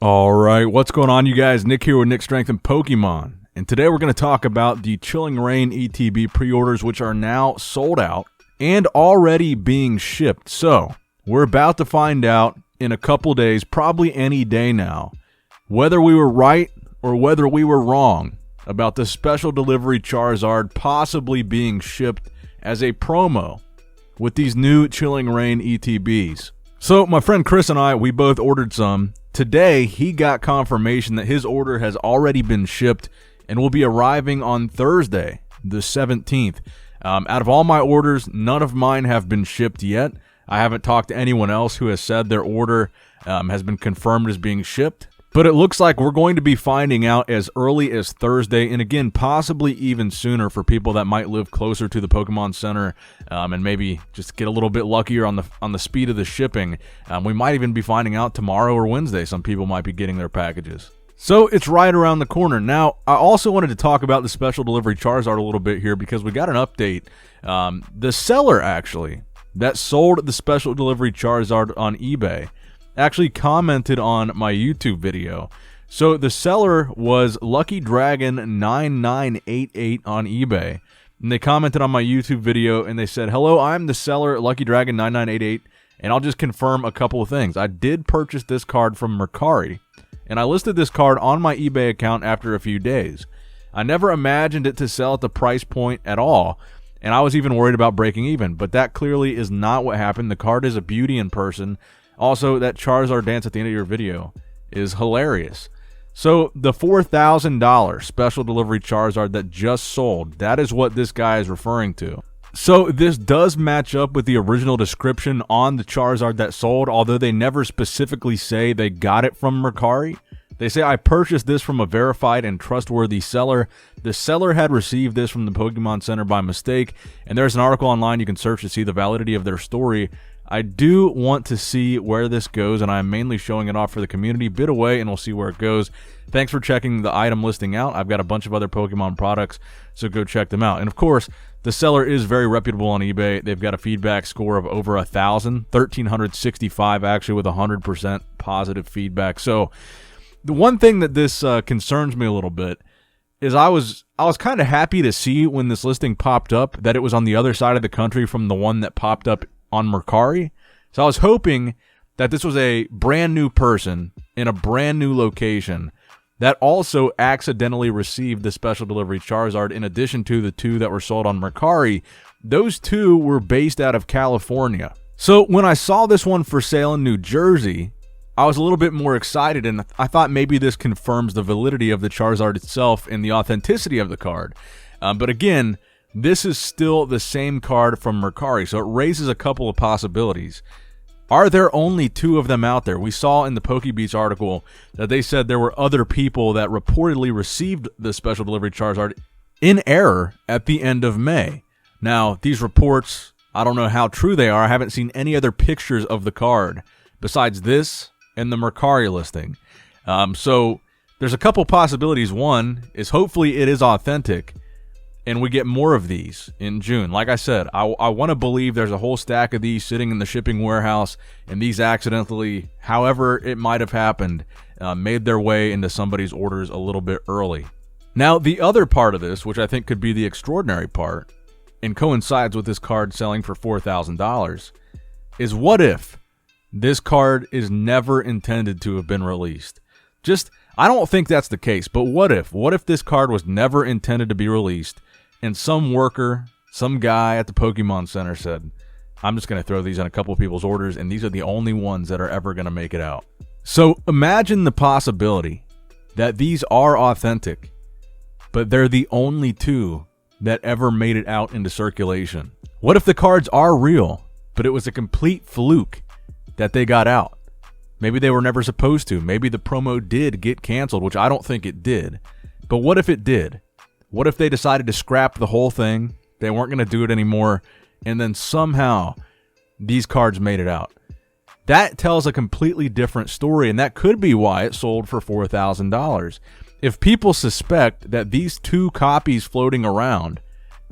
All right, what's going on, you guys? Nick here with Nick Strength and Pokemon. And today we're going to talk about the Chilling Reign ETB pre-orders, which are now sold out and already being shipped. So, we're about to find out in a couple days, probably any day now, whether we were right or whether we were wrong about the Special Delivery Charizard possibly being shipped as a promo with these new Chilling Reign ETBs. So, my friend Chris and I, we both ordered some. Today, he got confirmation that his order has already been shipped and will be arriving on Thursday, the 17th. Out of all my orders, none of mine have been shipped yet. I haven't talked to anyone else who has said their order has been confirmed as being shipped. But it looks like we're going to be finding out as early as Thursday, and again, possibly even sooner for people that might live closer to the Pokemon Center and maybe just get a little bit luckier on the speed of the shipping. We might even be finding out tomorrow or Wednesday. Some people might be getting their packages. So it's right around the corner. Now, I also wanted to talk about the Special Delivery Charizard a little bit here because we got an update. The seller, actually, that sold the Special Delivery Charizard on eBay actually commented on my YouTube video. So the seller was Lucky Dragon 9988 on eBay, and they commented on my YouTube video and they said, "Hello, I'm the seller Lucky Dragon 9988, and I'll just confirm a couple of things. I did purchase this card from Mercari, and I listed this card on my eBay account after a few days. I never imagined it to sell at the price point at all, and I was even worried about breaking even, but that clearly is not what happened. The card is a beauty in person. Also, that Charizard dance at the end of your video is hilarious." So, the $4,000 Special Delivery Charizard that just sold, that is what this guy is referring to. So, this does match up with the original description on the Charizard that sold, although they never specifically say they got it from Mercari. They say, "I purchased this from a verified and trustworthy seller. The seller had received this from the Pokemon Center by mistake," and there's an article online you can search to see the validity of their story. I do want to see where this goes, and I'm mainly showing it off for the community. Bid away, and we'll see where it goes. Thanks for checking the item listing out. I've got a bunch of other Pokemon products, so go check them out. And of course, the seller is very reputable on eBay. They've got a feedback score of over 1,000, 1,365 actually, with 100% positive feedback. So the one thing that this concerns me a little bit is I was kind of happy to see when this listing popped up that it was on the other side of the country from the one that popped up on Mercari. So I was hoping that this was a brand new person in a brand new location that also accidentally received the Special Delivery Charizard in addition to the two that were sold on Mercari. Those two were based out of California. So when I saw this one for sale in New Jersey, I was a little bit more excited, and I thought maybe this confirms the validity of the Charizard itself and the authenticity of the card. But again, this is still the same card from Mercari, so it raises a couple of possibilities. Are there only two of them out there? We saw in the PokeBeats article that they said there were other people that reportedly received the Special Delivery Charizard in error at the end of May. Now, these reports, I don't know how true they are. I haven't seen any other pictures of the card besides this and the Mercari listing. So there's a couple possibilities. One is hopefully it is authentic, and we get more of these in June. Like I said, I want to believe there's a whole stack of these sitting in the shipping warehouse, and these accidentally, however it might have happened, made their way into somebody's orders a little bit early. Now, the other part of this, which I think could be the extraordinary part, and coincides with this card selling for $4,000, is what if this card is never intended to have been released? I don't think that's the case, but what if? What if this card was never intended to be released, and some worker, some guy at the Pokemon Center said, "I'm just going to throw these on a couple of people's orders, and these are the only ones that are ever going to make it out." So imagine the possibility that these are authentic, but they're the only two that ever made it out into circulation. What if the cards are real, but it was a complete fluke that they got out? Maybe they were never supposed to. Maybe the promo did get canceled, which I don't think it did. But what if it did? What if they decided to scrap the whole thing? They weren't going to do it anymore, and then somehow these cards made it out. That tells a completely different story, and that could be why it sold for $4,000. If people suspect that these two copies floating around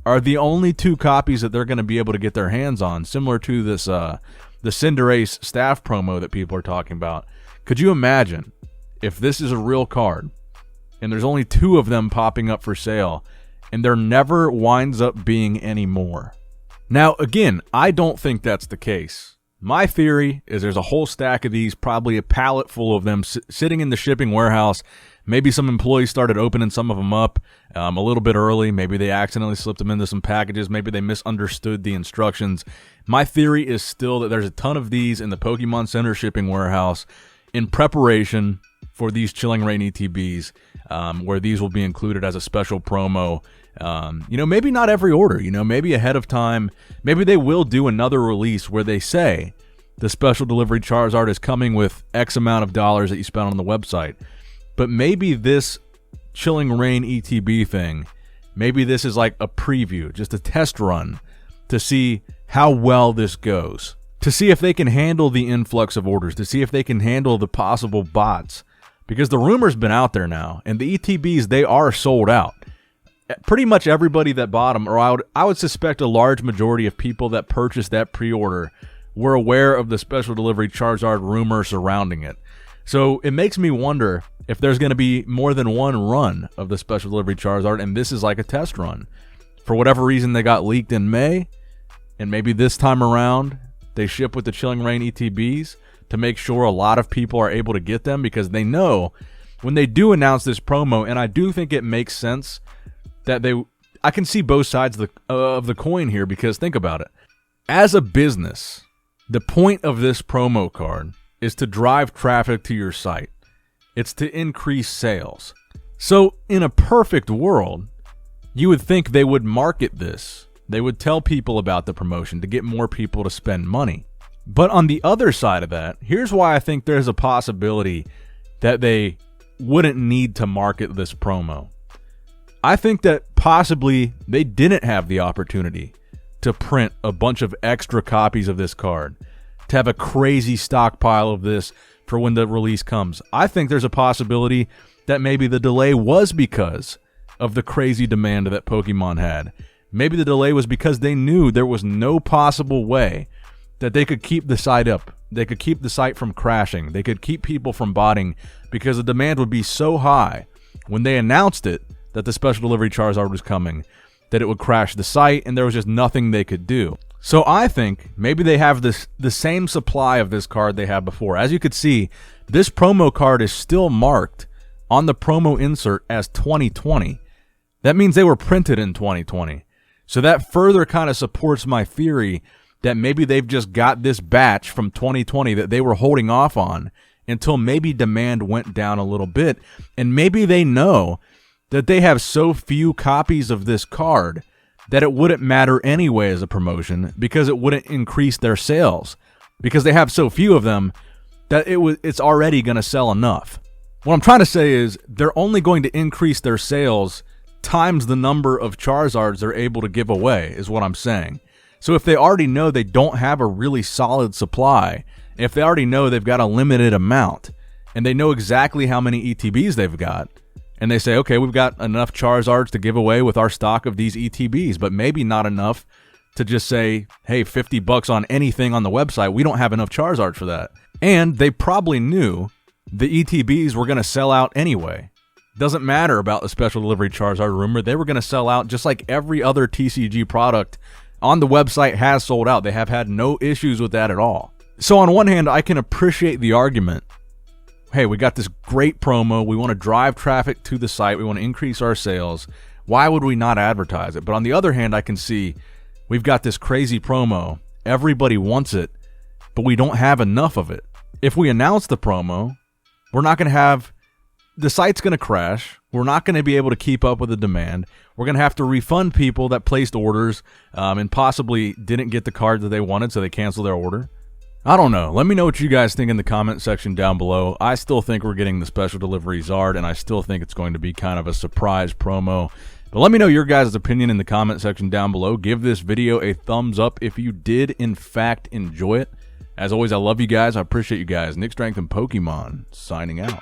are the only two copies that they're going to be able to get their hands on, similar to this the Cinderace staff promo that people are talking about, could you imagine if this is a real card and there's only 2 of them popping up for sale and there never winds up being any more. Now, again, I don't think that's the case. My theory is there's a whole stack of these, probably a pallet full of them sitting in the shipping warehouse. Maybe some employees started opening some of them up a little bit early. Maybe they accidentally slipped them into some packages. Maybe they misunderstood the instructions. My theory is still that there's a ton of these in the Pokemon Center shipping warehouse in preparation for these Chilling Reign ETBs, where these will be included as a special promo. Maybe not every order, maybe ahead of time. Maybe they will do another release where they say the Special Delivery Charizard is coming with X amount of dollars that you spent on the website. But maybe this Chilling Reign ETB thing, maybe this is like a preview, just a test run to see how well this goes, to see if they can handle the influx of orders, to see if they can handle the possible bots. Because the rumor's been out there now, and the ETBs, they are sold out. Pretty much everybody that bought them, or I would suspect a large majority of people that purchased that pre-order were aware of the Special Delivery Charizard rumor surrounding it. So it makes me wonder if there's going to be more than one run of the Special Delivery Charizard, and this is like a test run. For whatever reason, they got leaked in May, and maybe this time around, they ship with the Chilling Reign ETBs to make sure a lot of people are able to get them, because they know when they do announce this promo, and I do think it makes sense that I can see both sides of the coin here, because think about it. As a business, the point of this promo card is to drive traffic to your site. It's to increase sales. So in a perfect world, you would think they would market this. They would tell people about the promotion to get more people to spend money. But on the other side of that, here's why I think there's a possibility that they wouldn't need to market this promo. I think that possibly they didn't have the opportunity to print a bunch of extra copies of this card, to have a crazy stockpile of this for when the release comes. I think there's a possibility that maybe the delay was because of the crazy demand that Pokemon had. Maybe the delay was because they knew there was no possible way that they could keep the site up. They could keep the site from crashing. They could keep people from botting, because the demand would be so high when they announced it that the Special Delivery Charizard was coming that it would crash the site, and there was just nothing they could do. So I think maybe they have the same supply of this card they had before. As you could see, this promo card is still marked on the promo insert as 2020. That means they were printed in 2020. So that further kind of supports my theory that maybe they've just got this batch from 2020 that they were holding off on until maybe demand went down a little bit. And maybe they know that they have so few copies of this card that it wouldn't matter anyway as a promotion, because it wouldn't increase their sales, because they have so few of them that it's already going to sell enough. What I'm trying to say is they're only going to increase their sales times the number of Charizards they're able to give away, is what I'm saying. So if they already know they don't have a really solid supply, if they already know they've got a limited amount, and they know exactly how many ETBs they've got, and they say, okay, we've got enough Charizards to give away with our stock of these ETBs, but maybe not enough to just say, hey, $50 on anything on the website. We don't have enough Charizards for that. And they probably knew the ETBs were going to sell out anyway. Doesn't matter about the Special Delivery Charizard rumor. They were going to sell out just like every other TCG product on the website has sold out. They have had no issues with that at all. So on one hand, I can appreciate the argument. Hey, we got this great promo. We want to drive traffic to the site. We want to increase our sales. Why would we not advertise it? But on the other hand, I can see we've got this crazy promo. Everybody wants it, but we don't have enough of it. If we announce the promo, we're not going to have... The site's going to crash. We're not going to be able to keep up with the demand. We're going to have to refund people that placed orders and possibly didn't get the card that they wanted, so they cancel their order. I don't know. Let me know what you guys think in the comment section down below. I still think we're getting the Special Delivery Zard, and I still think it's going to be kind of a surprise promo. But let me know your guys' opinion in the comment section down below. Give this video a thumbs up if you did, in fact, enjoy it. As always, I love you guys. I appreciate you guys. Nick Strength and Pokemon, signing out.